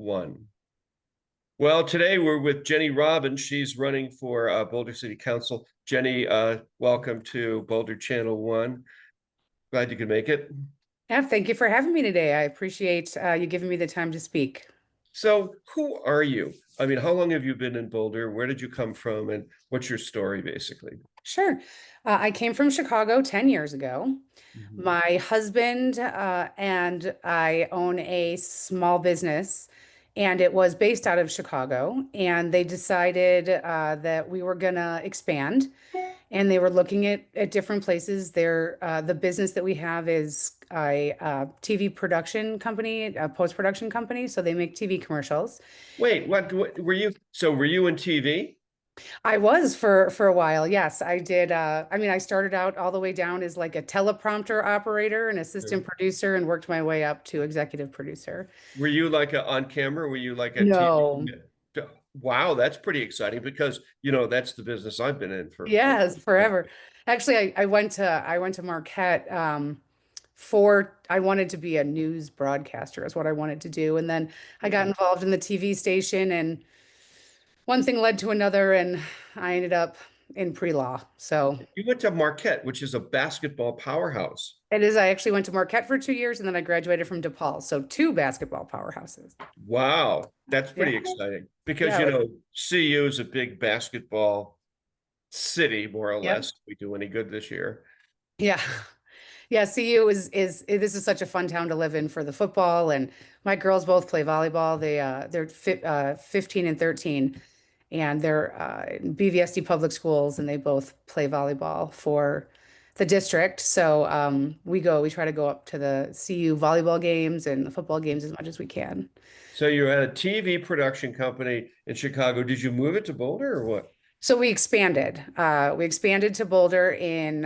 1. Well, today we're with Jenny Robbins. She's running for Boulder City Council. Jenny, welcome to Boulder Channel 1. Glad you could make it. Yeah, thank you for having me today. I appreciate you giving me the time to speak. So, who are you? I mean, how long have you been in Boulder? Where did you come from? And what's your story, basically? Sure. I came from Chicago 10 years ago. Mhm. My husband and I own a small business, and it was based out of Chicago. And they decided that we were going to expand, and they were looking at different places. The business that we have is a TV production company, a post-production company. So they make TV commercials. Wait, what were you? So, were you in TV? I was for a while. Yes, I did. I mean, I started out all the way down as like a teleprompter operator and assistant producer and worked my way up to executive producer. Were you like on camera? Were you like a No. TV? Wow, that's pretty exciting because that's the business I've been in for Yes, forever. Actually, I went to Marquette for I wanted to be a news broadcaster is what I wanted to do. And then I got Oh. involved in the TV station and one thing led to another and I ended up in pre-law. So You went to Marquette, which is a basketball powerhouse. it is. I actually went to Marquette for 2 years and then I graduated from DePaul. So two basketball powerhouses. Wow, that's Yeah. pretty exciting because Yeah. CU is a big basketball city, more or Yep. less. If we do any good this year. Yeah. Yeah. CU is this is such a fun town to live in for the football. And my girls both play volleyball. They're 15 and 13 and they're in BVSD public schools and they both play volleyball for the district. So we try to go up to the CU volleyball games and the football games as much as we can. So you're at a TV production company in Chicago. Did you move it to Boulder or what? So we expanded. We expanded to Boulder in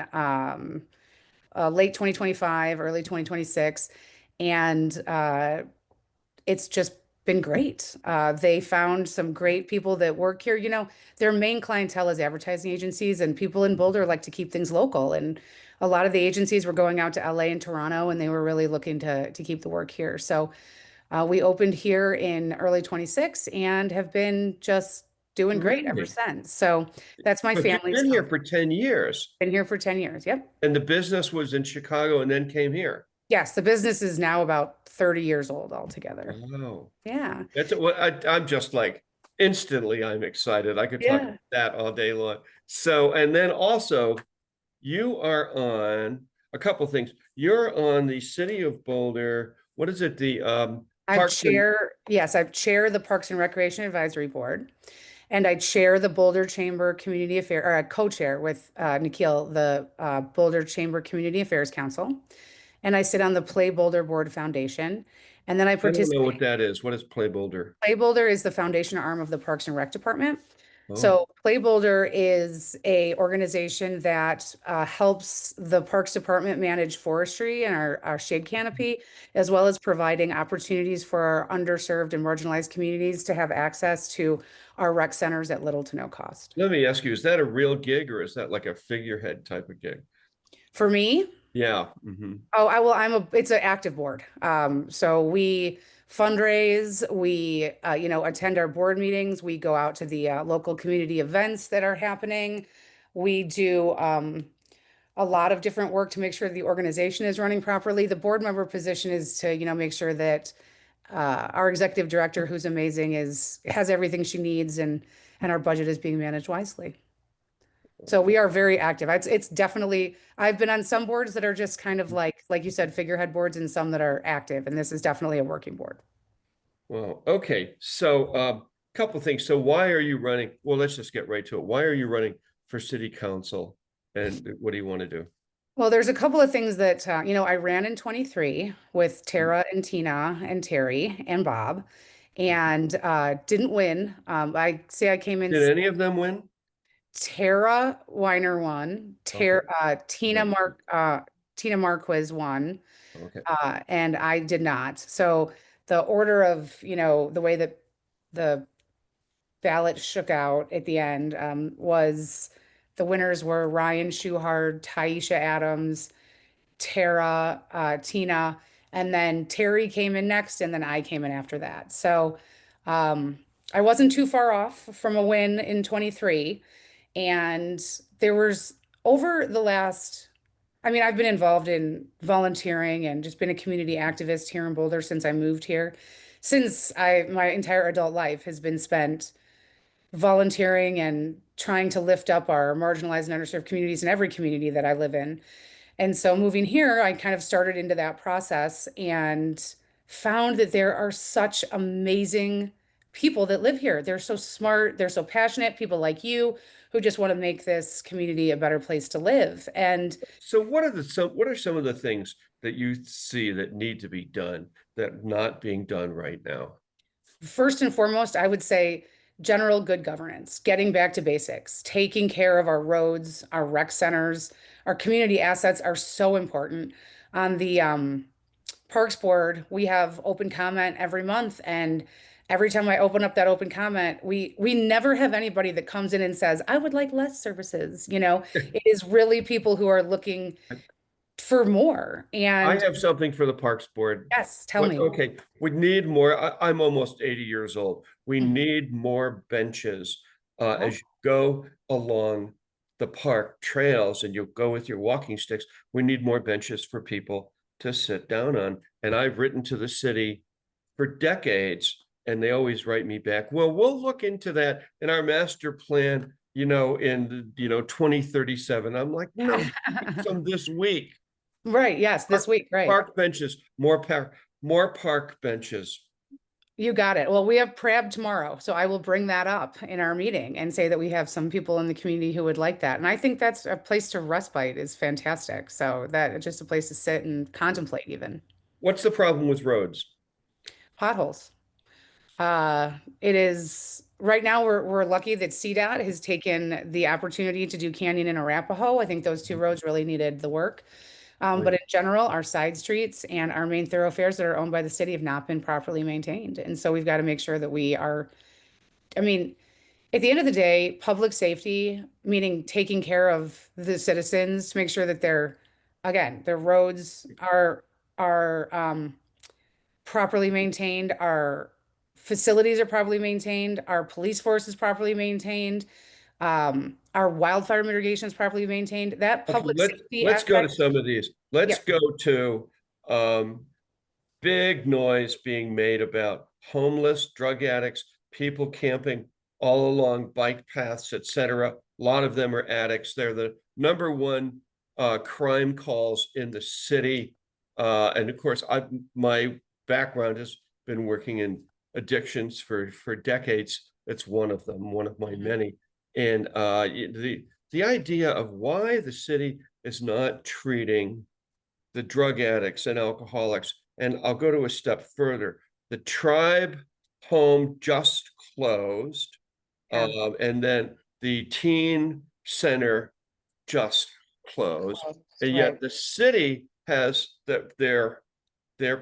late 2025, early 2026, and it's just been great. They found some great people that work here. Their main clientele is advertising agencies, and people in Boulder like to keep things local. And a lot of the agencies were going out to LA and Toronto, and they were really looking to keep the work here. So we opened here in early 26 and have been just doing great ever Really? since. So that's my But you've family's been here company. for 10 years Been here for 10 years. Yep. and the business was in Chicago and then came here. Yes, the business is now about 30 years old altogether. Wow. Yeah. That's what I'm just like instantly I'm excited. I could talk about Yeah. that all day long. So, and then also you are on a couple things. You're on the City of Boulder. What is it? The Parks and I chair the Parks and Recreation Advisory Board, and I chair the Boulder Chamber Community Affairs, or I co-chair with Nikhil, the Boulder Chamber Community Affairs Council, and I sit on the Play Boulder Board Foundation, and then I I don't know participate. what that is. What is Play Boulder? Play Boulder is the foundation arm of the Parks and Rec Department. Oh, So Play Boulder is a organization that helps the Parks Department manage forestry and our shade canopy, as well as providing opportunities for our underserved and marginalized communities to have access to our rec centers at little to no cost. let me ask you, is that a real gig or is that like a figurehead type of gig? For me, Yeah. Hmm. oh, it's an active board. So we fundraise, we, attend our board meetings, we go out to the local community events that are happening. We do a lot of different work to make sure the organization is running properly. The board member position is to, make sure that our executive director, who's amazing, has everything she needs and our budget is being managed wisely. So we are very active. It's definitely, I've been on some boards that are just kind of like you said, figurehead boards and some that are active. And this is definitely a working board. Well, okay. So, couple things. So, why are you running? Well, let's just get right to it. Why are you running for city council, and what do you want to do? Well, there's a couple of things that, I ran in 23 with Tara and Tina and Terry and Bob and didn't win. I say I came in Did any of them win? Tara Weiner won, Okay. Yeah. Tina Marquez won, Okay. and I did not. So the order of, the way that the ballot shook out at the end was the winners were Ryan Schuhard, Taisha Adams, Tara, Tina, And then Terry came in next, and then I came in after that. So um, I wasn't too far off from a win in 23. And there was over the last, I mean, I've been involved in volunteering and just been a community activist here in Boulder since I moved here. My entire adult life has been spent volunteering and trying to lift up our marginalized and underserved communities in every community that I live in. And so moving here, I kind of started into that process and found that there are such amazing people that live here. They're so smart, they're so passionate, people like you who just want to make this community a better place to live. And So what are some of the things that you see that need to be done that not being done right now? first and foremost, I would say general good governance, getting back to basics, taking care of our roads, our rec centers, our community assets are so important. On the Parks Board, we have open comment every month, and every time I open up that open comment, we never have anybody that comes in and says, "I would like less services." It is really people who are looking for more. I And have something for the Parks Board. yes, tell What, me. okay, we need more. I'm almost 80 years old. We Mhm. need more benches Oh, as you go along the park trails and you go with your walking sticks. We need more benches for people to sit down on. And I've written to the city for decades, and they always write me back, well, we'll look into that in our master plan, in 2037. I'm like, no, some this week. right. Yes, this Park, week, right. park benches, more park benches. You got it. Well, we have Prab tomorrow, so I will bring that up in our meeting and say that we have some people in the community who would like that. And I think that's a place to respite is fantastic. So that it's just a place to sit and contemplate even. What's the problem with roads? Potholes. It is right now we're lucky that CDOT has taken the opportunity to do Canyon and Arapahoe. I think those two roads really needed the work. But in general, our side streets and our main thoroughfares that are owned by the city have not been properly maintained. And so we've got to make sure that we are, I mean, at the end of the day, public safety, meaning taking care of the citizens to make sure that again, their roads are properly maintained, our facilities are properly maintained, our police force is properly maintained, our wildfire mitigation is properly maintained. That Okay, public safety let's go to aspect, some of these. Let's yeah. go to um, big noise being made about homeless, drug addicts, people camping all along bike paths, etc. A lot of them are addicts. They're the number one crime calls in the city. And of course, my background has been working in addictions for decades. It's one of them, one of my Mhm. many. And the idea of why the city is not treating the drug addicts and alcoholics. And I'll go to a step further. The tribe home just closed, Yeah. and then the teen center just closed. Closed, And right. yet the city has their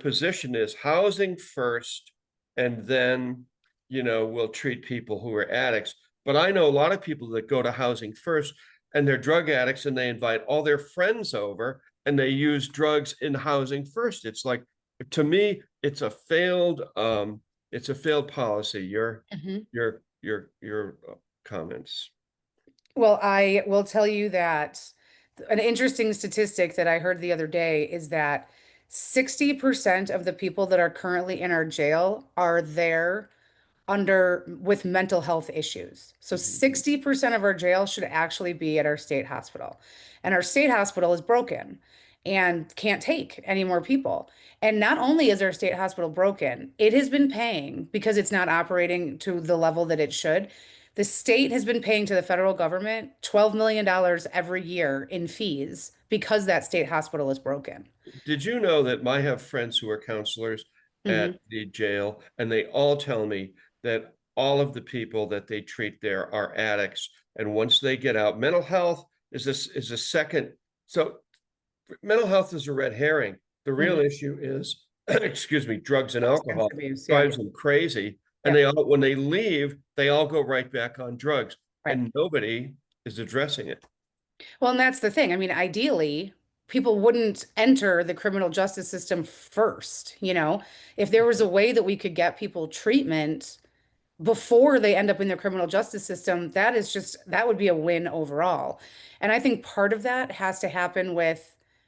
position is housing first, and then we'll treat people who are addicts. But I know a lot of people that go to housing first and they're drug addicts and they invite all their friends over and they use drugs in housing first. It's like, to me, it's a failed policy. Mhm. Your comments. Well, I will tell you that an interesting statistic that I heard the other day is that 60% of the people that are currently in our jail are there under with mental health issues. So Mhm. 60% of our jail should actually be at our state hospital. And our state hospital is broken and can't take any more people. And not only is our state hospital broken, it has been paying because it's not operating to the level that it should. The state has been paying to the federal government $12 million every year in fees because that state hospital is broken. Did you know that I have friends who are counselors at Mhm. the jail, and they all tell me that all of the people that they treat there are addicts, and once they get out, mental health is a second. So mental health is a red herring. The real Mhm. issue is, excuse me, drugs and Substance alcohol abuse. Yeah. drives them crazy, and Yep. when they leave, they all go right back on drugs, Right. and nobody is addressing it. Well, and that's the thing. I mean, ideally, people wouldn't enter the criminal justice system first, you know? If there was a way that we could get people treatment before they end up in the criminal justice system, that would be a win overall. And I think part of that has to happen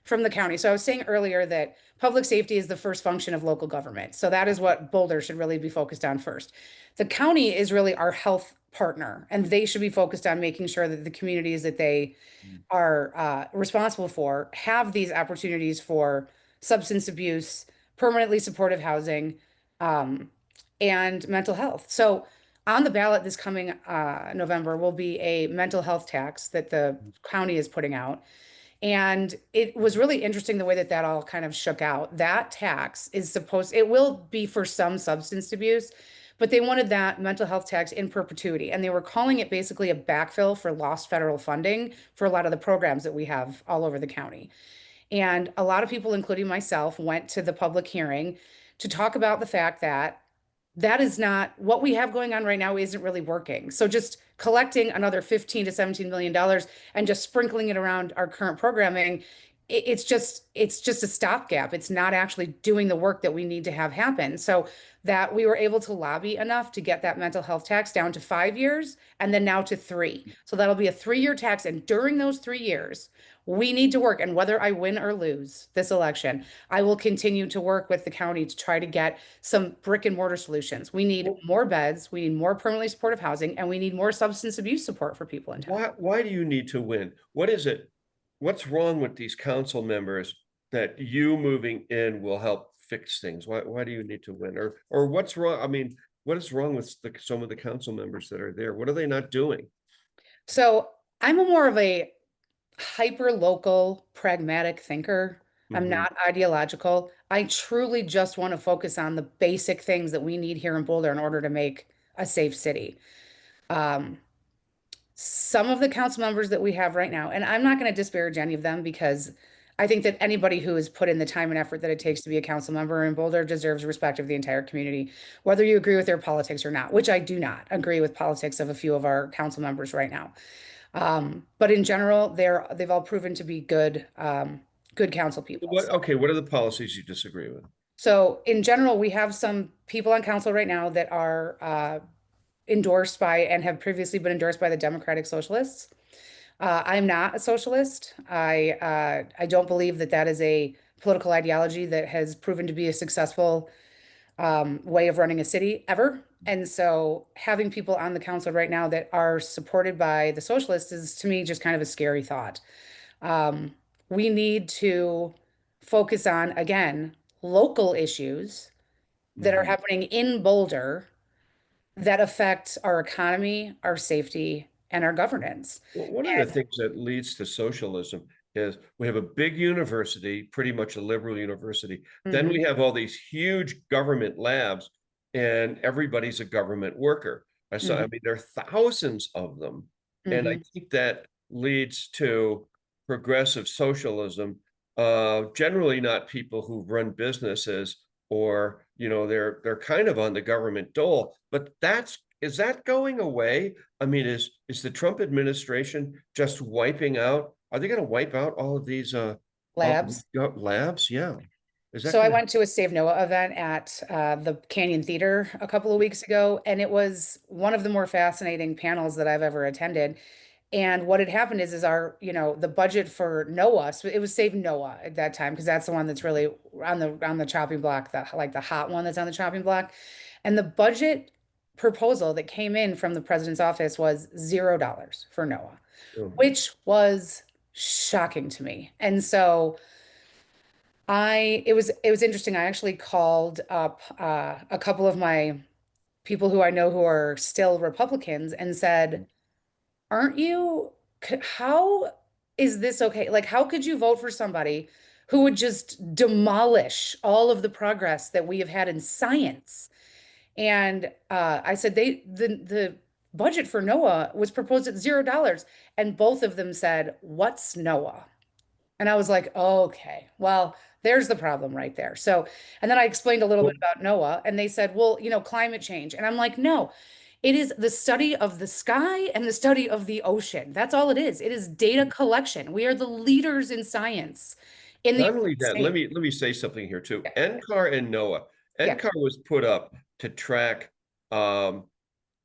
from the county. So I was saying earlier that public safety is the first function of local government. So that is what Boulder should really be focused on first. The county is really our health partner, and they should be focused on making sure that the communities that they are responsible for have these opportunities for substance abuse, permanently supportive housing, um, and mental health. So on the ballot this coming November will be a mental health tax that the county is putting out. And it was really interesting the way that that all kind of shook out. That tax it will be for some substance abuse, but they wanted that mental health tax in perpetuity. And they were calling it basically a backfill for lost federal funding for a lot of the programs that we have all over the county. And a lot of people, including myself, went to the public hearing to talk about the fact that that is not what we have going on right now isn't really working. So just collecting another 15 to 17 million dollars and just sprinkling it around our current programming, it's just a stopgap. It's not actually doing the work that we need to have happen. So that we were able to lobby enough to get that mental health tax down to 5 years and then now to 3. So that'll be a 3-year tax. And during those 3 years, we need to work. And whether I win or lose this election, I will continue to work with the county to try to get some brick and mortar solutions. We need more beds, we need more permanently supportive housing, and we need more substance abuse support for people in town. Why do you need to win? What is it? What's wrong with these council members that you moving in will help fix things? Why do you need to win? Or what's wrong? I mean, what is wrong with some of the council members that are there? What are they not doing? So I'm a more of a hyper local, pragmatic thinker. I'm Mhm. not ideological. I truly just want to focus on the basic things that we need here in Boulder in order to make a safe city. Um, some of the council members that we have right now, and I'm not going to disparage any of them because I think that anybody who has put in the time and effort that it takes to be a council member in Boulder deserves respect of the entire community, whether you agree with their politics or not, which I do not agree with politics of a few of our council members right now. But in general, they've all proven to be good council people. What are the policies you disagree with? So in general, we have some people on council right now that are endorsed by and have previously been endorsed by the Democratic Socialists. I'm not a socialist. I don't believe that that is a political ideology that has proven to be a successful way of running a city ever. And so having people on the council right now that are supported by the socialists is to me just kind of a scary thought. Um, we need to focus on, again, local issues that are Mhm. happening in Boulder that affect our economy, our safety, and our governance. Well, one of the things that leads to socialism is we have a big university, pretty much a liberal university. Then Mhm, we have all these huge government labs, and everybody's a government worker. I mhm, mean, there are thousands of them. And I mhm. think that leads to progressive socialism. Generally not people who run businesses or, they're kind of on the government dole, but is that going away? I mean, is the Trump administration just wiping out? Are they going to wipe out all of these all Labs. labs? Yeah. Is that So I going to went to a Save Noah event at the Canyon Theater a couple of weeks ago, and it was one of the more fascinating panels that I've ever attended. And what had happened is the budget for Noah, so it was Save Noah at that time, because that's the one that's really on the chopping block, the hot one that's on the chopping block. And the budget proposal that came in from the president's office was $0 for Noah, which was shocking to me. And so it was interesting. I actually called up a couple of my people who I know who are still Republicans and said, "Aren't you? How is this okay? Like, how could you vote for somebody who would just demolish all of the progress that we have had in science?" And I said the budget for NOAA was proposed at $0, and both of them said, "What's NOAA?" And I was like, oh, okay, well, there's the problem right there. So, and then I explained a little bit Well, about NOAA, and they said, well, climate change. And I'm like, no, It is the study of the sky and the study of the ocean. That's all it is. It is data collection. We are the leaders in science in the Not only United that, let States. me let me say something here too. Yeah. NCAR and NOAA. Yeah. NCAR was put up to track um,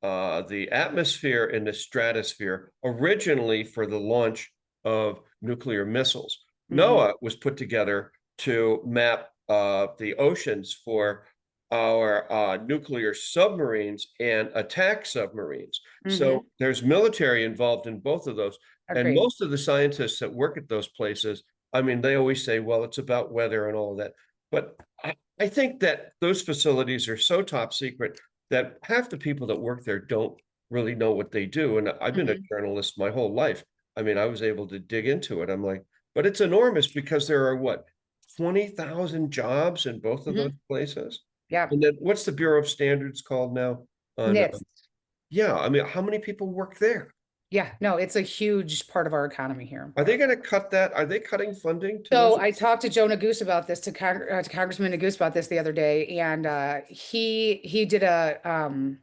the atmosphere and the stratosphere originally for the launch of nuclear missiles. Mhm. NOAA was put together to map the oceans for our nuclear submarines and attack submarines. So Mhm. there's military involved in both of those. And Agreed. most of the scientists that work at those places, I mean, they always say, well, it's about weather and all of that. But I think that those facilities are so top secret that half the people that work there don't really know what they do. And I've been a Mhm. journalist my whole life. I mean, I was able to dig into it. I'm like, but it's enormous because there are what, 20,000 jobs in both of those Mhm. places? Yeah. And then what's the Bureau of Standards called now? On NIST. yeah, I mean, how many people work there? Yeah. No, it's a huge part of our economy here. Are they going to cut that? Are they cutting funding to So those? I talked to Joe Neguse about this, to Congressman Neguse about this the other day, and he did a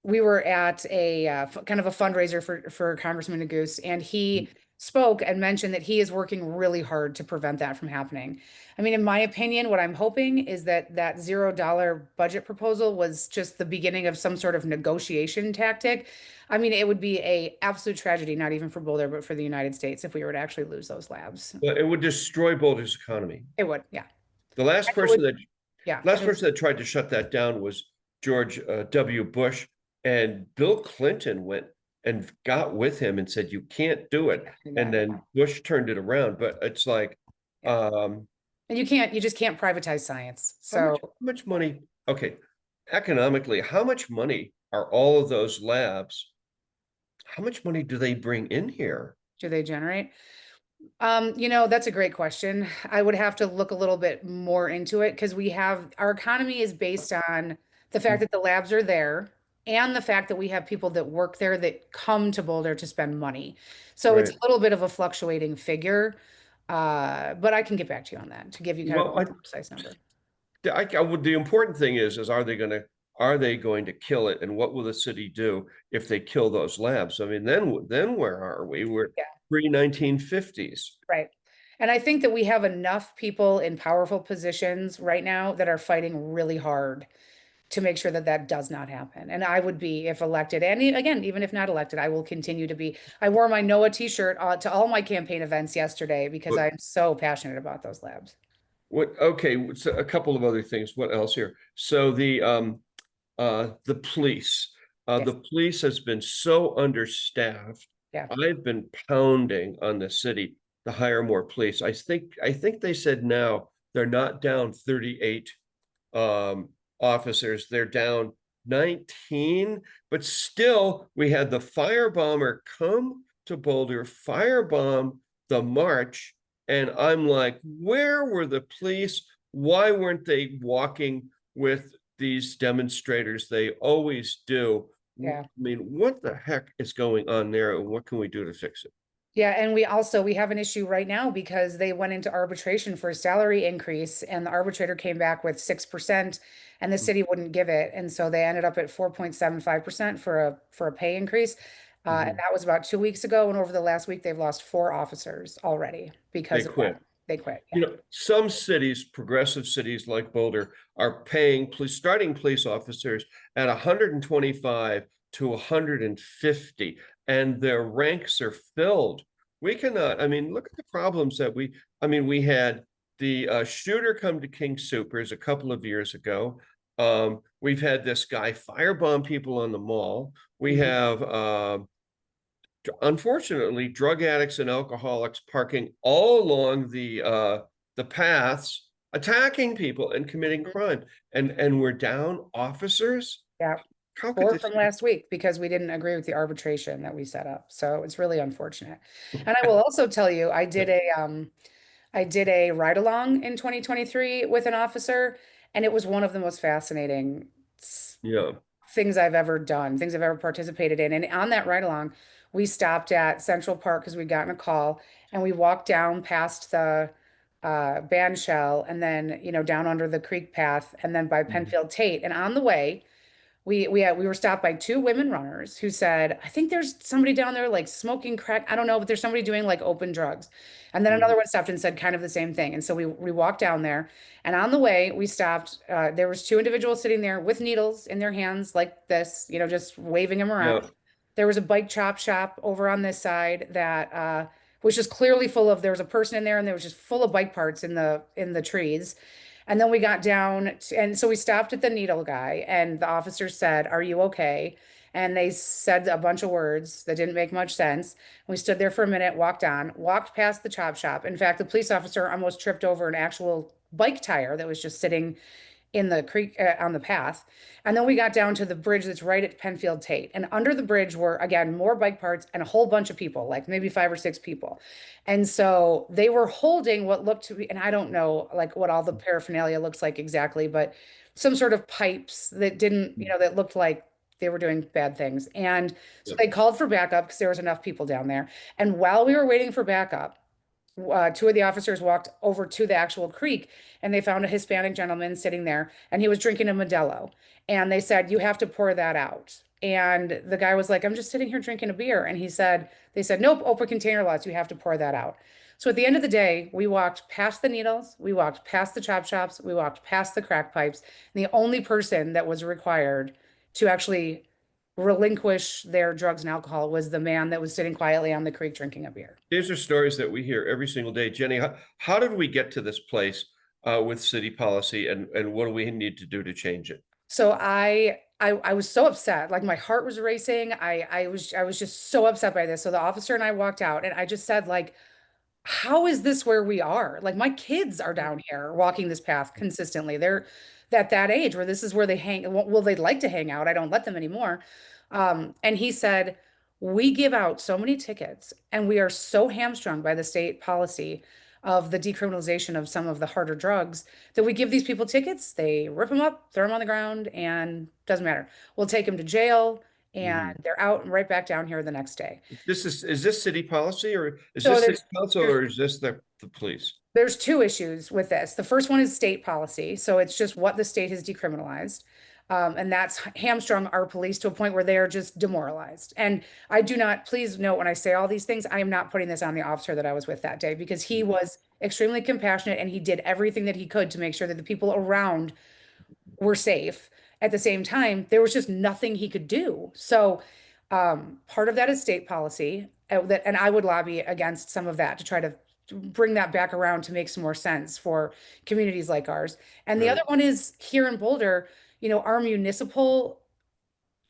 we were at a kind of a fundraiser for Congressman Neguse, and he spoke and mentioned that he is working really hard to prevent that from happening. I mean, in my opinion, what I'm hoping is that that $0 budget proposal was just the beginning of some sort of negotiation tactic. I mean, it would be a absolute tragedy, not even for Boulder, but for the United States if we were to actually lose those labs. Well, it would destroy Boulder's economy. It would, yeah. The last It would, person that yeah. last person that tried to shut that down was George W. Bush, and Bill Clinton went and got with him and said, "You can't do it." And Yeah. then Bush turned it around. But it's like, Yeah. um, And you just can't privatize science. how So much money? Okay, economically, how much money are all of those labs? How much money do they bring in here? do they generate? That's a great question. I would have to look a little bit more into it because we have our economy is based on the fact that the labs are there and the fact that we have people that work there that come to Boulder to spend money. So it's a Right. little bit of a fluctuating figure. But I can get back to you on that to give you kind of a Well, more precise number. the important thing is are they going to kill it, and what will the city do if they kill those labs? I mean, then where are we? We're Yeah, pre-1950s. right. And I think that we have enough people in powerful positions right now that are fighting really hard to make sure that that does not happen. And I would be, if elected, and again, even if not elected, I will continue to be. I wore my NOAA t-shirt to all my campaign events yesterday because But I'm so passionate about those labs. what? Okay, so a couple of other things. What else here? So the police. Yes. The police has been so understaffed. Yeah. I've been pounding on the city to hire more police. I think they said now they're not down 38 um, officers. They're down 19, but still, we had the firebomber come to Boulder, firebomb the march. And I'm like, where were the police? Why weren't they walking with these demonstrators? They always do. I Yeah. mean, what the heck is going on there? And what can we do to fix it? Yeah, and we have an issue right now because they went into arbitration for a salary increase and the arbitrator came back with 6% and the city wouldn't give it. And so they ended up at 4.75% for a pay increase. And Mhm. that was about 2 weeks ago. And over the last week, they've lost 4 officers already They because of that. quit. They quit. You Yeah. know, some cities, progressive cities like Boulder, are paying starting police officers at 125 to 150, and their ranks are filled. We cannot, I mean, look at the problems I mean, we had the shooter come to King Soopers a couple of years ago. We've had this guy firebomb people on the mall. We Mhm. have unfortunately drug addicts and alcoholics parking all along the paths, attacking people and committing crime, and we're down officers. Yeah. How could Four this from last week because we didn't agree with the arbitration that we set up. So it's really unfortunate. And I will also tell you, I did a ride along in 2023 with an officer, and it was one of the most fascinating yeah. things I've ever done, things I've ever participated in. And on that ride along, we stopped at Central Park because we'd gotten a call, and we walked down past the band shell and then, down under the creek path and then by Mhm. Penfield Tate. And on the way, We were stopped by two women runners who said, I think there's somebody down there like smoking crack. I don't know, but there's somebody doing like open drugs. And then Mhm. another one stopped and said kind of the same thing. And so we walked down there, and on the way we stopped. There was two individuals sitting there with needles in their hands like this, just waving them around. Yeah, There was a bike chop shop over on this side that was just clearly full of. There was a person in there, and there was just full of bike parts in the trees. And then we got down, and so we stopped at the needle guy, and the officer said, "Are you okay?" And they said a bunch of words that didn't make much sense. We stood there for a minute, walked on, walked past the chop shop. In fact, the police officer almost tripped over an actual bike tire that was just sitting in the creek on the path. And then we got down to the bridge that's right at Penfield Tate. And under the bridge were, again, more bike parts and a whole bunch of people, like maybe 5 or 6 people. And so they were holding what looked to be, and I don't know like what all the paraphernalia looks like exactly, but some sort of pipes that didn't, that looked like they were doing bad things. And so yeah. they called for backup because there was enough people down there. And while we were waiting for backup, two of the officers walked over to the actual creek, and they found a Hispanic gentleman sitting there, and he was drinking a Modelo. And they said, "You have to pour that out." And the guy was like, "I'm just sitting here drinking a beer." And they said, "Nope, open container laws. You have to pour that out." So at the end of the day, we walked past the needles, we walked past the chop shops, we walked past the crack pipes. And the only person that was required to actually relinquish their drugs and alcohol was the man that was sitting quietly on the creek drinking a beer. These are stories that we hear every single day. Jenny, how did we get to this place with city policy, and what do we need to do to change it? So I was so upset. Like my heart was racing. I was just so upset by this. So the officer and I walked out, and I just said like, how is this where we are? Like my kids are down here walking this path consistently. They're at that age where this is where they hang. Well, they'd like to hang out. I don't let them anymore. And he said, we give out so many tickets, and we are so hamstrung by the state policy of the decriminalization of some of the harder drugs that we give these people tickets. They rip them up, throw them on the ground, and doesn't matter. We'll take them to jail, and Mhm. they're out and right back down here the next day. Is this city policy, or is So this city there's council, there's or is this the police? There's two issues with this. The first one is state policy. So it's just what the state has decriminalized. And that's hamstrung our police to a point where they are just demoralized. And I do not, please note when I say all these things, I am not putting this on the officer that I was with that day because he was extremely compassionate and he did everything that he could to make sure that the people around were safe. At the same time, there was just nothing he could do. So part of that is state policy, and I would lobby against some of that to try to bring that back around to make some more sense for communities like ours. And the other Right. one is here in Boulder, our municipal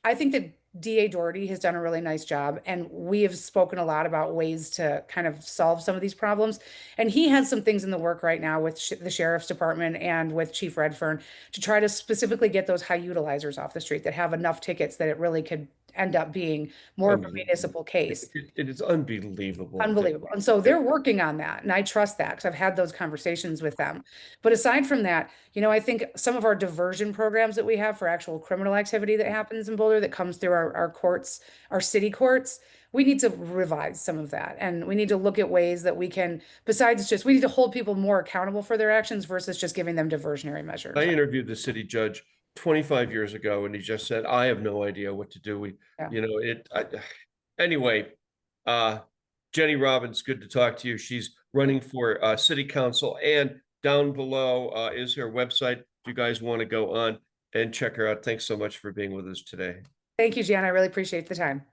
I think that DA Doherty has done a really nice job, and we have spoken a lot about ways to kind of solve some of these problems. And he has some things in the work right now with the sheriff's department and with Chief Redfern to try to specifically get those high utilizers off the street that have enough tickets that it really could end up being more of a Unbelievable. municipal case. It is unbelievable that, Unbelievable. And so they're working on that. And I trust that because I've had those conversations with them. But aside from that, I think some of our diversion programs that we have for actual criminal activity that happens in Boulder that comes through our courts, our city courts, we need to revise some of that. And we need to look at ways that we can, besides just, we need to hold people more accountable for their actions versus just giving them diversionary I measures. interviewed the city judge 25 years ago, and he just said, "I have no idea what to do." Yeah. Anyway, uh, Jenny Robbins, good to talk to you. She's running for city council, and down below is her website. If you guys want to go on and check her out, thanks so much for being with us today. Thank you, Jan. I really appreciate the time.